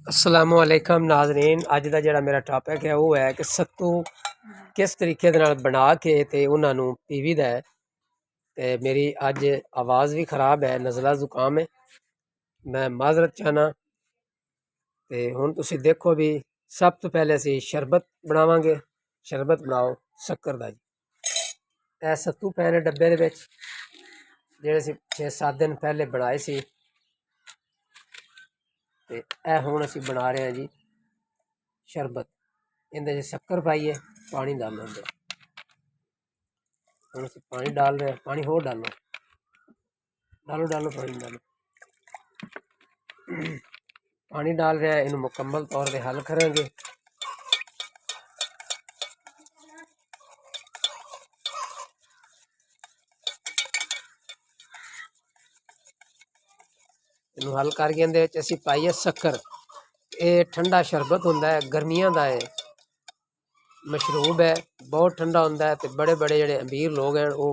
अस्सलामुअलैकुम नाज़रीन, अज का जोड़ा मेरा टॉपिक है वो है कि सत्तू किस तरीके दे नाल बना के ते उन्हां नूं पीवीदा है। ते मेरी अज आवाज़ भी खराब है, नज़ला जुकाम है, मैं माजरत चाहना। ते हुण तुसीं देखो भी सब तो पहले असीं शरबत बनावांगे। शरबत बनाओ शक्कर दा जी। ਇਹ सत्तू पै ने डब्बे दे विच ਜਿਹੜੇ ਅਸੀਂ 6-7 दिन पहले बनाए सी ते ਇਹ ਹੁਣ ਅਸੀਂ बना रहे हैं जी शरबत। इहदे च शक्कर पाइए पानी डालो, अंदर हम ਅਸੀਂ पानी डाल रहे हैं। पानी होर डालो डालो डालो पानी डालो पानी डाल रहे हैं। इन्हें मुकम्मल तौर पर हल करेंगे। इन्हू हल करके इहदे विच असीं पाइए शक्कर। ये ठंडा शरबत हुंदा है, गर्मियां दा है, मशरूब है, बहुत ठंडा हुंदा है। ते बड़े बड़े जेहड़े अमीर लोग हैं वो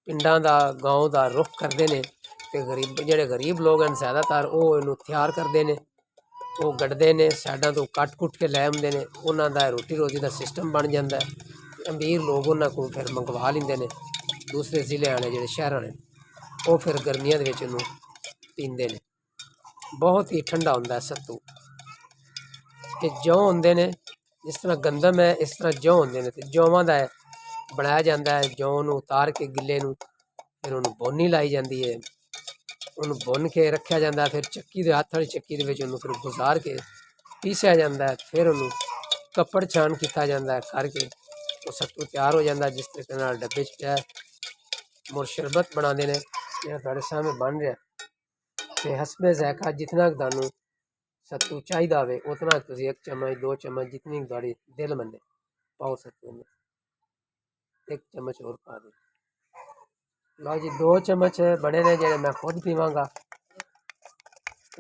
पिंडां दा गाँव दा रुख करते हैं। ते गरीब जेहड़े गरीब लोग हैं ज़्यादातर वो इनू तैयार करते हैं, वो गढ़ते हैं, साइडां तो कट कुट के लै आउंदे ने। उन्हां दा रोटी रोजी का सिस्टम बन जाता है। अमीर लोग उन्हां को फिर मंगवा लेंदे ने, दूसरे जिले वाले जेहड़े शहर ने वो फिर गर्मियां दे विच इनू पींदे ने। बहुत ही ठंडा हुंदा है सत्तू। ये जौ हुंदे ने, जिस तरह गंदम है इस तरह जौ होंदे ने। ते जौवां दा बनाया जाता है। जौ नूं उतार के गिले नूं फिर उन्होंने बोनी लाई जाती है, उन्होंने बुन के रखा जाता है। फिर चक्की दे हत्थ वाली चक्की दे विच उन्होंने फिर गुजार के पीसिया जाता है। फिर उन्होंने कपड़ छान किया जाता है करके वो सत्तू तैयार हो जाता है। जिस तरीके नाल डब्बे च पिया मुड़ शरबत बनाते हैं जिहड़ा तुहाडे सामने बन रहा। ते हसबे ज़ायका जितना तुहानूं सत्तू चाहिदा होवे उतना तुसीं 1 चम्मच 2 चम्मच जितनी तुहाड़ी दिल मन्ने पाओ सत्तू में। 1 चम्मच और पा दो। लो जी 2 चम्मच बने ने जेहड़े मैं खुद पीवांगा।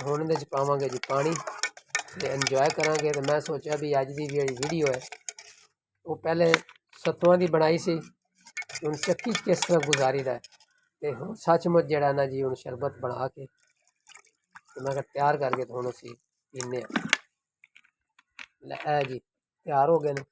हुण इहदे च पावांगे जी पानी ते इंजॉय करांगे। ते मैं सोचा भी अज दी जेहड़ी वीडियो है वो पहले सत्तुआं दी बनाई सी, हुण चक्की च किस तरह गुजारी दा है। ते हुण सचमुच जेहड़ा ना जी हुण शरबत बना के ते मैं तैयार करके ते हुण असीं पीने आं। लै जी तैयार हो गए ने।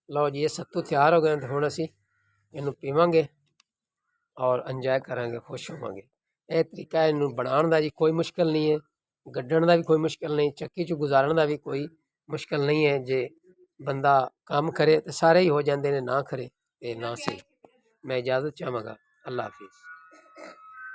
लो जी ये सत्तू तैयार हो गए तो हुण असीं इहनूं पीवांगे और इंजॉय करांगे, खुश होवांगे। यह तरीका है इहनूं बनाउण दा जी, कोई मुश्किल नहीं है। गड्ढण दा भी कोई मुश्किल नहीं, चक्की च गुजारन दा भी कोई मुश्किल नहीं है। जे बंदा काम करे तो सारे ही हो जाते हैं, ना करे तो ना सही। मैं इजाज़त चाहवांगा। अल्लाह हाफिज़।